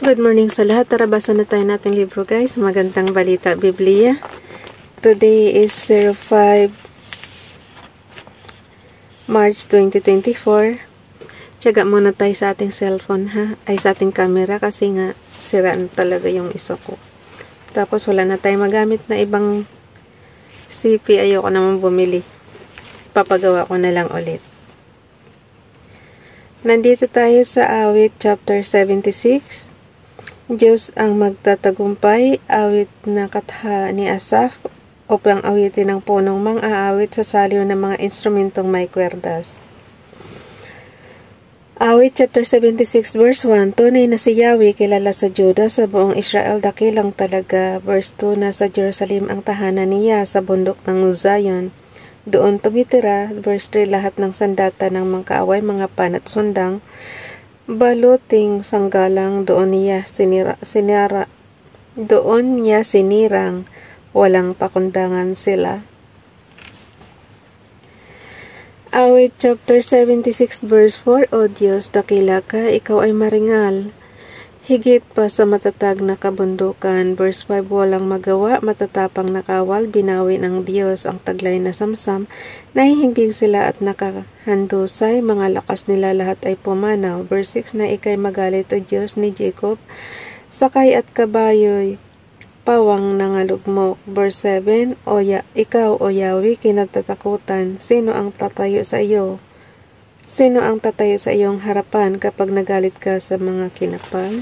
Good morning sa lahat. Tara, basa na tayo nating libro guys. Magandang balita, Biblia. Today is 05 March 2024. Tiyaga muna tayo sa ating cellphone ha. Ay sa ating camera kasi nga siraan talaga yung isa ko. Tapos wala na tayo magamit na ibang CP. Ayoko naman bumili. Papagawa ko na lang ulit. Nandito tayo sa awit chapter 76. Diyos ang magtatagumpay, awit na katha ni Asaph, upang awitin ang punong mang-aawit sa saliw ng mga instrumentong may kwerdas. Awit chapter 76 verse 1, tunay na si Yahweh kilala sa Judah, sa buong Israel dakilang talaga. Verse 2, nasa Jerusalem ang tahanan niya, sa bundok ng Zion. Doon tumitira. Verse 3, lahat ng sandata ng mga kaaway, mga pan at sundang, baluting sanggalang, doon niya sinirang, walang pakundangan sila. Awit chapter 76 verse 4, O Diyos, dakila ka, ikaw ay maringal, higit pa sa matatag na kabundukan. Verse 5, walang magawa, matatapang nakawal, binawi ng Diyos ang taglay na samsam, nahihimbing sila at nakahandusay, mga lakas nila lahat ay pumanaw. Verse 6, na ikay magalit o Diyos ni Jacob, sakay at kabayo'y pawang nangalugmok. Verse 7, ikaw o Yahweh kinatatakutan, sino ang tatayo sa iyo? Sino ang tatayo sa iyong harapan kapag nagalit ka sa mga kinapal?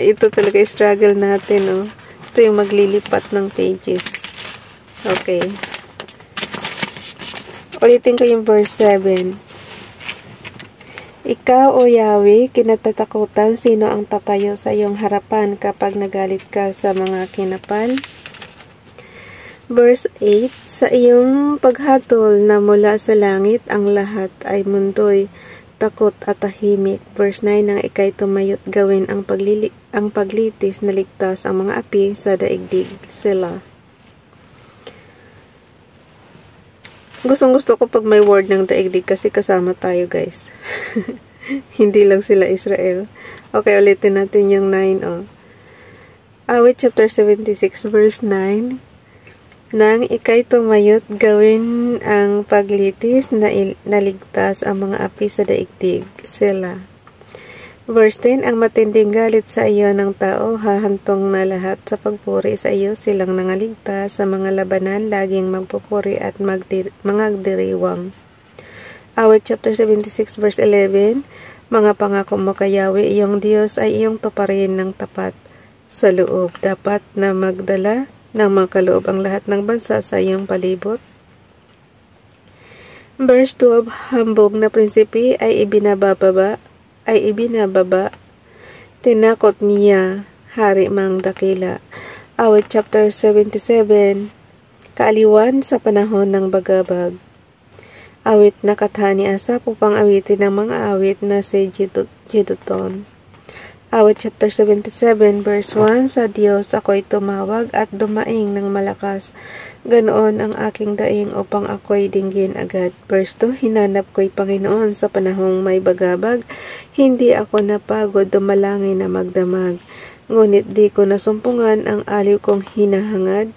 Ito talaga struggle natin, oh. Ito yung maglilipat ng pages. Okay. Ulitin ko yung verse 7. Ikaw, o Yahweh, kinatatakutan, sino ang tatayo sa iyong harapan kapag nagalit ka sa mga kinapal? Verse 8, sa iyong paghatol na mula sa langit, ang lahat ay mundo'y takot at tahimik. Verse 9, nang ikay tumayot gawin ang paglitis na ligtas ang mga api sa daigdig sila. Gustong-gusto ko pag may word ng daigdig kasi kasama tayo guys. Hindi lang sila Israel. Okay, ulitin natin yung 9. Awit chapter 76 verse 9. Nang ikay tumayot gawin ang paglitis na naligtas ang mga api sa daigdig sila. Verse 10, ang matinding galit sa iyo ng tao, hahantong na lahat sa pagpuri sa iyo, silang nangaligtas sa mga labanan, laging magpupuri at magdiriwang. Awit chapter 76 verse 11, mga pangako mo kay Yahweh, iyong Diyos ay iyong tuparin ng tapat sa loob. Dapat na magdala ng mga kaloob ang lahat ng bansa sa iyong palibot. Verse 12, hambog na prinsipi ay ibinababa, tinakot niya, hari mang dakila. Awit chapter 77, kaaliwan sa panahon ng bagabag. Awit na katha ni Asaph upang awitin ng mga awit na si Jeduthun. Awit chapter 77 verse 1, sa Diyos ako'y tumawag at dumaing ng malakas, ganoon ang aking daing upang ako'y dinggin agad. Verse 2, hinanap ko'y Panginoon sa panahong may bagabag, hindi ako napagod dumalangin na magdamag, ngunit di ko nasumpungan ang aliw kong hinahangad.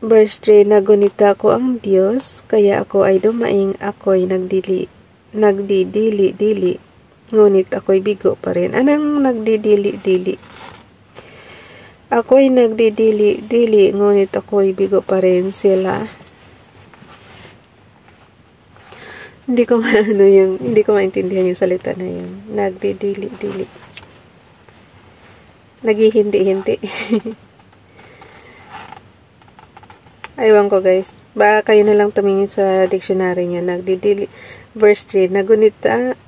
Verse 3, nagunita ko ang Diyos, kaya ako ay dumaing, ako'y nagdidili-dili, ngunit ako'y bigo pa rin. Anong nagdidili-dili? Ako'y nagdidili-dili, ngunit ako'y bigo pa rin sila. Hindi ko maintindihan yung salita na yun. Nagdidili-dili. Naghihindi-hindi. Aywan ko guys. Baka kayo na lang tumingin sa dictionary niya. Nagdidili. Verse 3, nagunita.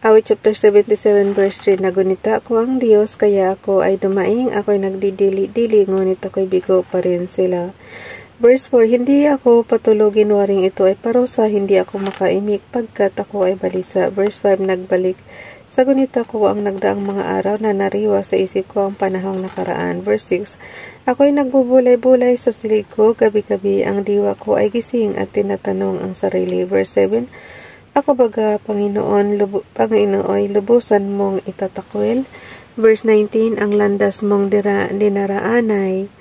Awit chapter 77 verse 3, nagunita ko ang Diyos, kaya ako ay dumaing, ako'y nagdidili-dili, ngunit ako'y bigo pa rin sila. Verse 4, hindi ako patulogin, waring ito ay parusa, hindi ako makaimik, pagkat ako ay balisa. Verse 5, nagbalik sa gunita ko ang nagdaang mga araw na nariwa sa isip ko ang panahong nakaraan. Verse 6, ako'y nagbubulay-bulay sa silig ko, gabi-gabi ang diwa ko ay gising at tinatanong ang sarili. Verse 7, Ako baga, Panginoon, Panginoon, lubusan mong itatakwil. Verse 19, ang landas mong dinaraan ay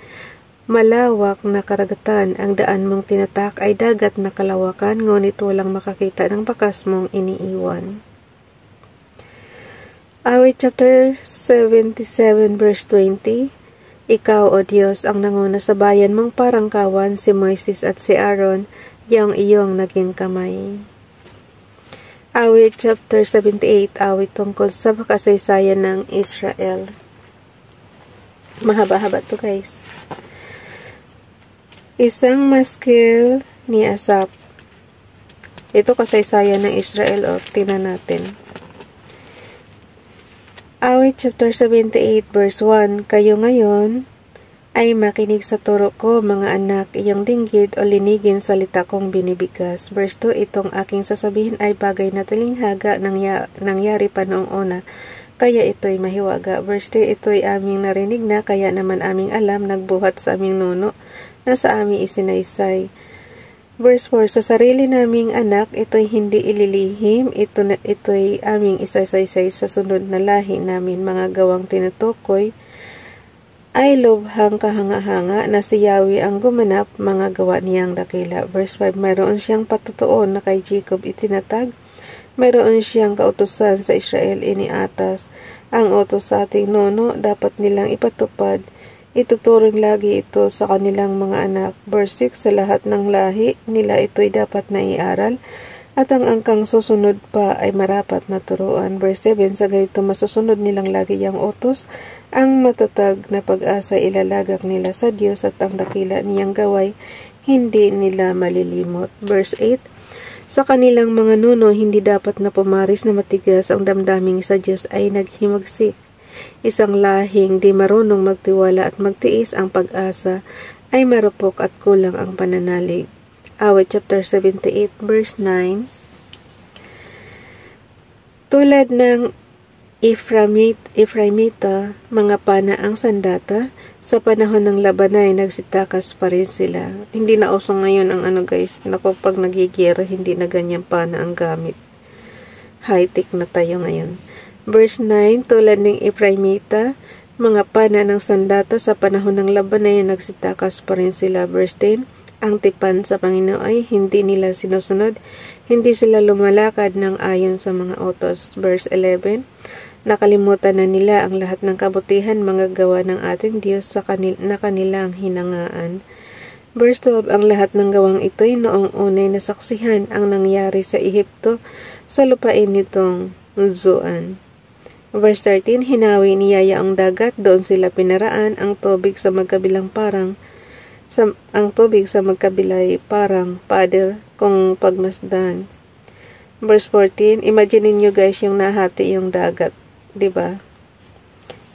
malawak na karagatan, ang daan mong tinatak ay dagat na kalawakan, ngunit walang makakita ng bakas mong iniiwan. Awit chapter 77 verse 20, ikaw, O Diyos, ang nanguna sa bayan mong parangkawan, si Moises at si Aaron, iyong naging kamay. Awit chapter 78, awit tungkol sa kasaysayan ng Israel. Mahaba-haba to guys. Isang maskil ni Asaph. Ito kasaysayan ng Israel, o tingnan natin. Awit chapter 78 verse 1, kayo ngayon ay makinig sa turo ko, mga anak, iyong dinggid o linigin salita kong binibigas. Verse 2, itong aking sasabihin ay bagay na talinghaga nangyari pa noong una, kaya ito'y mahiwaga. Verse 3, ito'y aming narinig na, kaya naman aming alam, nagbuhat sa aming nuno, na sa aming isinaysay. Verse 4, sa sarili naming anak, ito'y hindi ililihim, ito'y aming isasaysay sa sunod na lahi namin, mga gawang tinutukoy, ay lubhang kahanga-hanga na si Yahweh ang gumanap, mga gawa niyang dakila. Verse 5, mayroon siyang patutuon na kay Jacob itinatag, mayroon siyang kautusan sa Israel iniatas. Ang utos sa ating nono, dapat nilang ipatupad, ituturing lagi ito sa kanilang mga anak. Verse 6, sa lahat ng lahi nila ito'y dapat na iaral, at ang angkang susunod pa ay marapat na turuan. Verse 7, sa ganito masusunod nilang lagi ang utos, ang matatag na pag-asa ilalagak nila sa Diyos, at ang dakila niyang gaway hindi nila malilimot. Verse 8, sa kanilang mga nuno hindi dapat na pumaris na matigas, ang damdaming sa Diyos ay naghimagsik. Isang lahing di marunong magtiwala at magtiis ang pag-asa, ay marupok at kulang ang pananalig. Awit chapter 78 verse 9, tulad ng Ephraimita, mga pana ang sandata, sa panahon ng laban ay nagsitakas pa rin sila. Hindi na uso ngayon ang guys, naku, pag nagigera, hindi na ganyan pana ang gamit. High-tech na tayo ngayon. Verse 9, tulad ng Ephraimita, mga pana ng sandata, sa panahon ng laban ay nagsitakas pa rin sila. Verse 10, ang tipan sa Panginoon ay hindi nila sinusunod, hindi sila lumalakad ng ayon sa mga utos. Verse 11, nakalimutan na nila ang lahat ng kabutihan, mga gawa ng ating Diyos na kanilang hinangaan. Verse 12, ang lahat ng gawang ito'y noong unay nasaksihan ang nangyari sa Ehipto, sa lupain nitong Zoan. Verse 13, hinawi ni Yaya ang dagat, doon sila pinaraan, ang tubig sa magkabilang pader kung pagmasdan. Verse 14, imagine niyo guys yung nahati yung dagat, 'di ba?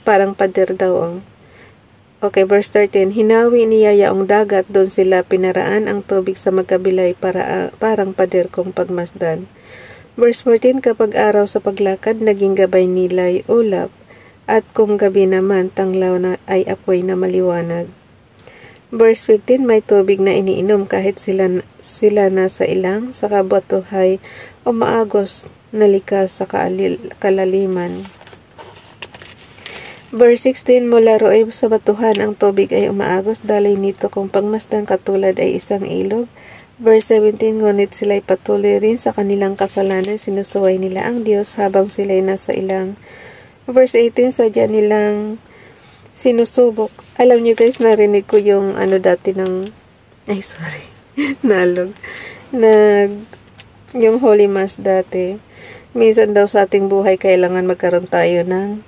Parang pader daw. Okay, verse 13, hinawi ni Yaya ang dagat, doon sila pinaraan, ang tubig sa magkabilay parang pader kung pagmasdan. Verse 14, kapag araw sa paglakad, naging gabay nila'y ulap, at kung gabi naman, tanglaw na ay apoy na maliwanag. Verse 15, may tubig na iniinom kahit sila na sa ilang, sa kabatuhay umaagos na likas sa kalaliman. Verse 16, mula ro'y sa batuhan ang tubig ay umaagos, daloy nito kung pagmasdan katulad ay isang ilog. Verse 17, ngunit sila'y patuloy rin sa kanilang kasalanan, sinusuway nila ang Diyos habang sila'y nasa ilang. Verse 18, sadya nilang sinusubok. Alam niyo guys, narinig ko yung dati ng nalog. Yung Holy Mass dati. Minsan daw sa ating buhay kailangan magkaroon tayo ng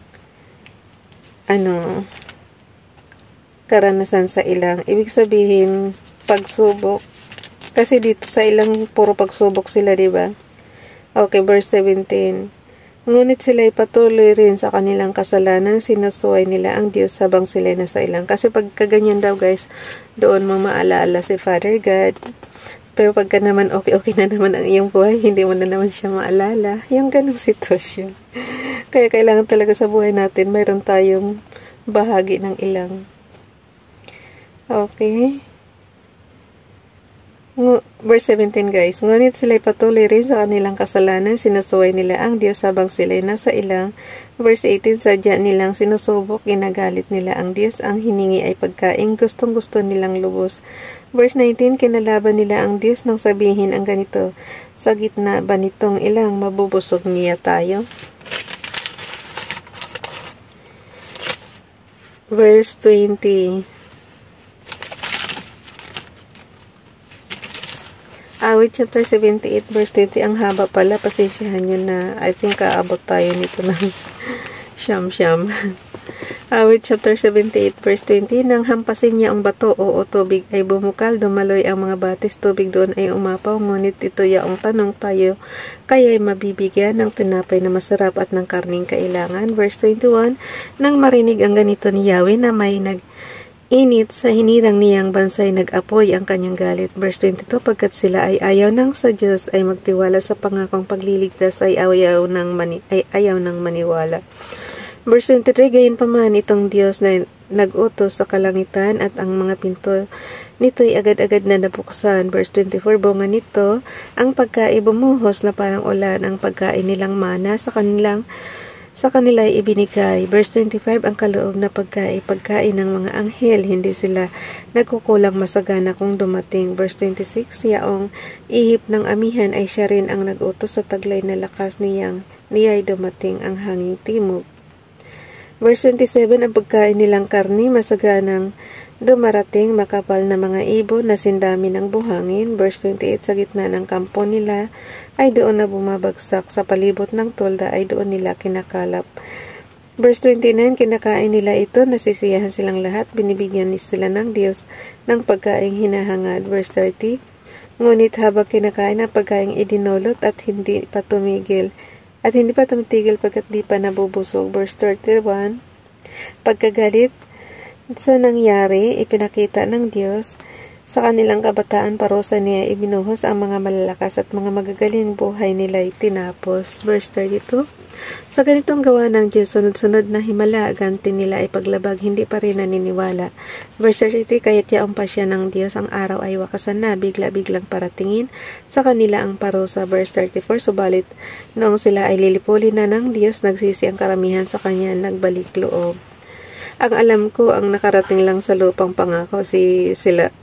karanasan sa ilang. Ibig sabihin, pagsubok. Kasi dito sa ilang puro pagsubok sila, diba? Okay, verse 17. Ngunit sila'y patuloy rin sa kanilang kasalanan, sinusuway nila ang Diyos habang sila'y nasa ilang. Kasi pagka ganyan daw guys, doon mo maalala si Father God. Pero pagka naman okay na naman ang iyong buhay, hindi mo na naman siya maalala. Yung ganong sitwasyon. Kaya kailangan talaga sa buhay natin, mayroon tayong bahagi ng ilang. Okay. Verse 17 guys, ngunit sila'y patuloy rin sa kanilang kasalanan, sinusuway nila ang Diyos habang sila'y nasa ilang. Verse 18, sadya nilang sinusubok, ginagalit nila ang Diyos, ang hiningi ay pagkain, gustong gusto nilang lubos. Verse 19, kinalaban nila ang Diyos nang sabihin ang ganito, sa gitna ba nitong ilang mabubusog niya tayo? Verse 20, Awit chapter 78 verse 20, ang haba pala, pasensyahan nyo na, I think kaabot tayo nito ng siyam-siyam. Awit chapter 78 verse 20, nang hampasin niya ang bato o tubig ay bumukal, dumaloy ang mga batis, tubig doon ay umapaw, ngunit ito yaong tanong tayo, kaya'y mabibigyan ng tinapay na masarap at ng karning kailangan. Verse 21, nang marinig ang ganito ni Yahweh na may init sa hinirang niyang bansay, nag-apoy ang kanyang galit. Verse 22, pagkat sila ay ayaw ng sa Diyos ay magtiwala sa pangakong pagliligtas ay ayaw ng maniwala. Verse 23, gayunpaman itong Diyos na nag-utos sa kalangitan at ang mga pinto nito'y agad-agad na nabuksan. Verse 24, bunga nito ang pagkain bumuhos na parang ulan, ang pagkain nilang mana sa kanila ay ibinigay. Verse 25, ang kaloob na pagkain ng mga anghel, hindi sila nagkukulang masagana kung dumating. Verse 26, yaong ihip ng amihan ay siya rin ang nag-utos sa taglay na lakas niya'y dumating ang hanging timog. Verse 27, ang pagkain nilang karni, masaganang dumarating, makapal na mga ibon na sindami ng buhangin. Verse 28, sa gitna ng kampo nila ay doon na bumabagsak, sa palibot ng tolda ay doon nila kinakalap. Verse 29, kinakain nila ito, nasisiyahan silang lahat, binibigyan sila ng Diyos ng pagkaing hinahangad. Verse 30, ngunit habang kinakain ang pagkaing idinulot at hindi pa tumitigil pagkat di pa nabubusog. Verse 31, pagkagalit sa nangyari, ipinakita ng Diyos sa kanilang kabataan, parusa niya ibinuhos ang mga malalakas at mga magagaling buhay nila'y tinapos. Verse 32, sa ganitong gawa ng Diyos, sunod-sunod na himala, ganti nila ay paglabag, hindi pa rin naniniwala. Verse 33, kaya't yaong pasya ng Diyos, ang araw ay wakasan na, bigla-biglang paratingin sa kanila ang parusa. Verse 34, subalit noong sila ay lilipulin na ng Diyos, nagsisi ang karamihan sa kanya, nagbalik loob. Ang alam ko, ang nakarating lang sa lupang pangako,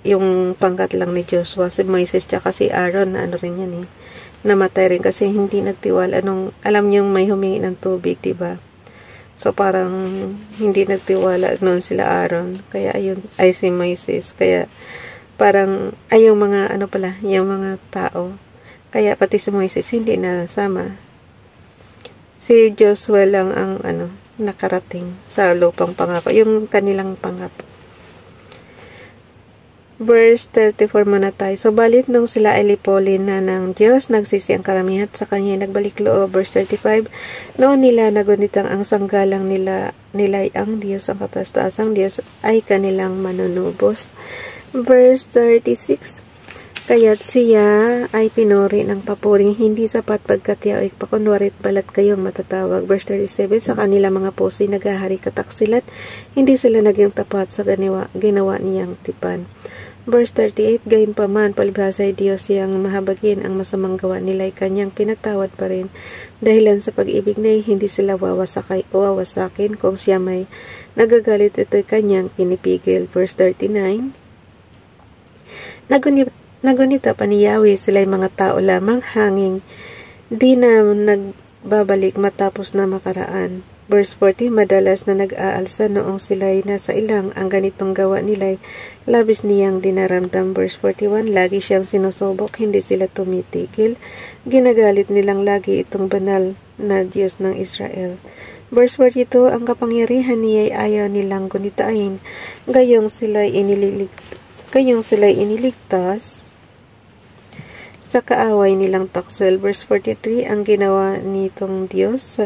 yung pangkat lang ni Joshua, si Moises, tsaka si Aaron, na ano rin yan namatay rin kasi hindi nagtiwala. Alam niyong may humingi ng tubig, diba? So, parang hindi nagtiwala noon sila Aaron, kaya si Moises, kaya parang, yung mga tao, kaya pati si Moises hindi nasama. Si Joshua lang ang nakarating sa lupang pangako, yung kanilang pangako. Verse 34 muna tayo. Subalit nung sila ay lipolin na ng Diyos, nagsisi ang karamihan sa kanya, nagbalik loob. Verse 35, noon nila nagunitang ang sanggalang nila'y ang Diyos, ang kataas-taasang Diyos ay kanilang manunubos. Verse 36, kaya't siya ay pinuri ng papuring hindi sapat pagkat yao'y pakunwarit balat kayong matatawag. Verse 37, sa kanila mga puso'y naghahari kataksilan, hindi sila naging tapat sa ginawa niyang tipan. Verse 38, gayunpaman palibhasa ay Diyos siyang mahabagin, ang masamang gawa nila'y kanyang pinatawad pa rin. Dahilan sa pag-ibig na'y hindi sila wawasakin, kung siya may nagagalit ito'y kanyang pinipigil. Verse 39, nagunita pa ni Yahweh, sila'y mga tao lamang, hanging di na nagbabalik matapos na makaraan. Verse 40, madalas na nag-aalsa noong sila'y nasa ilang, ang ganitong gawa nila'y labis niyang dinaramdam. Verse 41, lagi siyang sinusubok, hindi sila tumitigil. Ginagalit nilang lagi itong banal na Diyos ng Israel. Verse 42, ang kapangyarihan niya'y ayaw nilang gunitain, gayong sila'y iniligtas sa kaaway nilang taksel. Verse 43, ang ginawa nitong Diyos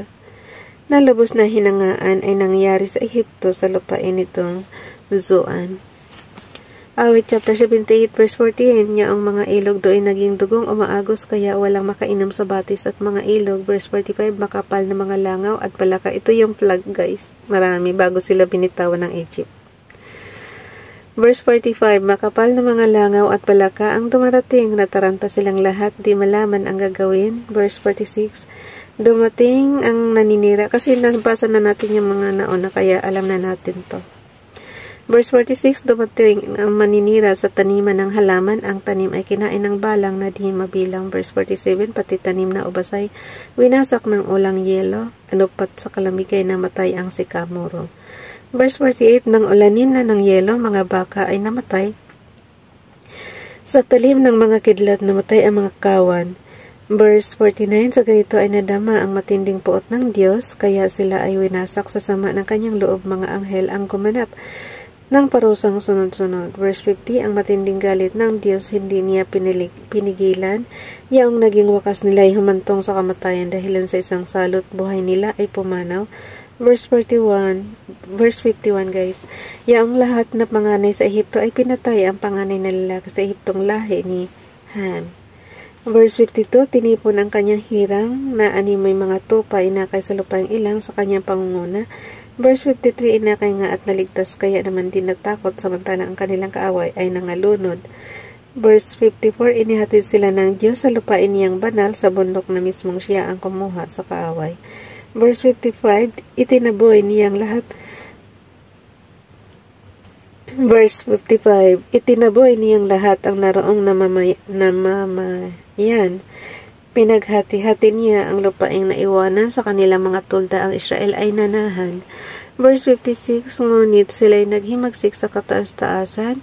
na lubos na hinangaan ay nangyari sa Ehipto sa lupain nitong Zoan. Awit chapter 78 verse 48, niya ang mga ilog doon naging dugong umaagos kaya walang makainom sa batis at mga ilog. Verse 45, makapal na mga langaw at palaka. Ito yung plague guys. Marami bago sila binitawan ng Egypt. Verse 45, makapal na mga langaw at balaka ang dumarating, nataranta silang lahat, di malaman ang gagawin. Verse 46, dumating ang naninira, kasi nabasa na natin yung mga nauna, kaya alam na natin to. Verse 46, dumating ang maninira sa taniman ng halaman, ang tanim ay kinain ng balang na di mabilang. Verse 47, pati tanim na ubasay, winasak ng ulang yelo, anupat sa kalamigay na matay ang sikamoro. Verse 48, nang ulanin na ng yelo, mga baka ay namatay. Sa talim ng mga kidlat, namatay ang mga kawan. Verse 49, sa ganito ay nadama ang matinding puot ng Diyos, kaya sila ay winasak sa sama ng kanyang loob, mga anghel ang gumanap ng parusang sunod-sunod. Verse 50, ang matinding galit ng Diyos hindi niya pinigilan. Yaong naging wakas nila ay humantong sa kamatayan dahilan sa isang salot, buhay nila ay pumanaw. Verse 51 guys, yaong lahat na panganay sa Ehipto ay pinatay, ang panganay na lalaki sa Ehiptong lahi ni Ham. Verse 52, tinipon ang kanyang hirang na animoy mga tupa, inakay sa lupang ilang sa kanyang pangunguna. Verse 53, inakay nga at naligtas, kaya naman din natakot, samantala ang kanilang kaaway ay nangalunod. Verse 54, inihatid sila ng Diyos sa lupain niyang banal, sa bundok na mismong siya ang kumuha sa kaaway. Verse 55, itinaboy niyang lahat. Verse 55, itinaboy niyang lahat ang naroong namamayan. Pinaghati-hati niya ang lupaing naiwanan sa kanilang mga tulda, ang Israel ay nanahan. Verse 56, ngunit sila'y naghimagsik sa kataas-taasan.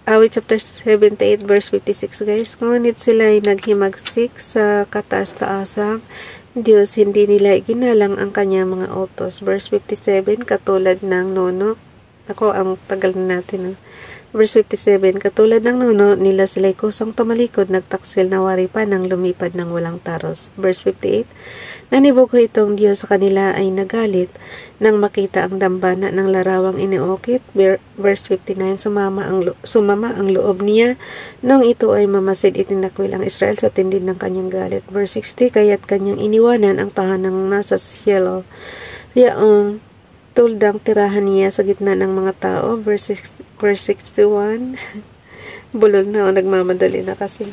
Awit chapter 78 verse 56 guys, ngunit sila'y naghimagsik sa kataas-taasang Diyos, hindi nila ginalang ang kanyang mga utos. Verse 57, katulad ng nono, ang tagal na natin. Verse 57, katulad ng nono nila sila'y kusang tumalikod, nagtaksil na wari pa nang lumipad ng walang taros. Verse 58, nanibuko itong Diyos sa kanila ay nagalit nang makita ang dambana ng larawang iniukit. Verse 59, sumama ang loob niya nung ito ay mamasid, itinakwil ang Israel sa tindi ng kanyang galit. Verse 60, kaya't kanyang iniwanan ang tahanang nasa Shiloh, yaong tuldang tirahan niya sa gitna ng mga tao. Verse 61, bulol na o nagmamadali na kasi.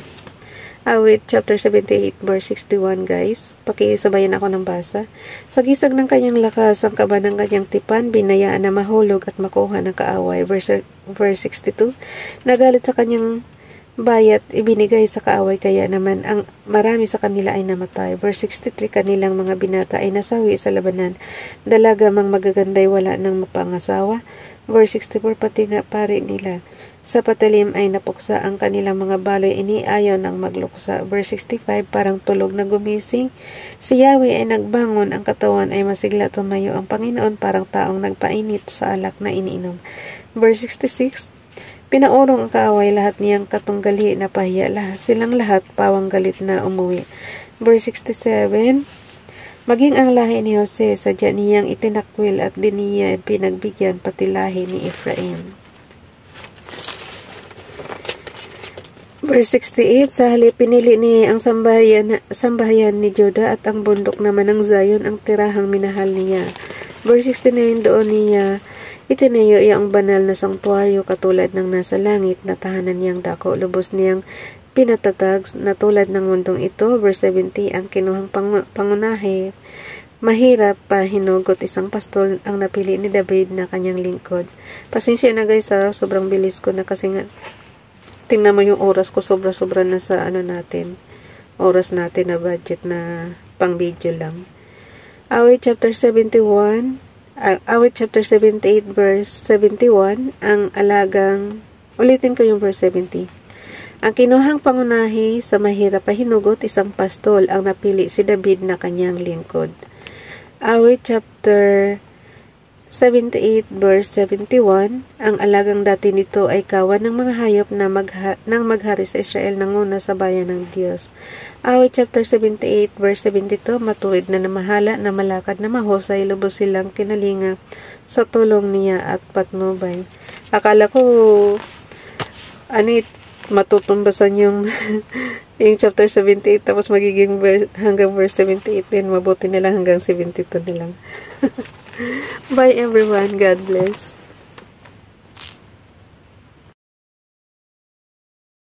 Awit chapter 78 verse 61 guys, pakisabayan ako ng basa. Sa gisag ng kanyang lakas, ang kaba ng kanyang tipan, binayaan na mahulog at makuha ng kaaway. Verse 62, nagalit sa kanyang bayat, ibinigay sa kaaway, kaya naman ang marami sa kanila ay namatay. Verse 63, kanilang mga binata ay nasawi sa labanan, dalaga mang magaganday wala nang mapangasawa. Verse 64, pati nga pari nila sa patalim ay napuksa, ang kanilang mga baloy iniayaw ng magluksa. Verse 65, parang tulog na gumising si Yahweh ay nagbangon, ang katawan ay masigla, tumayo ang Panginoon parang taong nagpainit sa alak na iniinom. Verse 66, pinaurong ang kaaway, lahat niyang katunggali na pahiya, silang lahat pawang galit na umuwi. Verse 67, maging ang lahi ni Jose, sadya niyang itinakwil at di niya pinagbigyan pati lahi ni Ephraim. Verse 68, sa halip pinili niya ang sambahayan ni Judah at ang bundok naman ng Zion ang tirahang minahal niya. Verse 69, doon niya itinayo iyang banal na sanktuaryo katulad ng nasa langit na tahanan niyang dako, lubos niyang pinatatag na tulad ng mundong ito. Verse 70, ang kinuhang pangunahe, mahirap pa hinugot isang pastol ang napili ni David na kanyang lingkod. Pasensya na guys, sobrang bilis ko na kasi nga tingnan mo yung oras ko, sobra-sobra na sa oras natin na budget na pang video lang. Awit chapter 78 verse 71, ang alagang, ulitin ko yung verse 70. Ang kinuhang pangunahi sa mahirap pa hinugot isang pastol ang napili si David na kanyang lingkod. Awit chapter 78 verse 71, ang alagang dati nito ay kawan ng mga hayop na maghari sa Israel nanguna sa bayan ng Diyos. Awit chapter 78 verse 72, matuwid na namahala na malakad na mahusay, lubos silang kinalinga sa tulong niya at patnubay. Akala ko matutumbasan yung yung chapter 78 tapos magiging hanggang verse 78 din, mabuti nila hanggang 72 nilang. Bye everyone. God bless.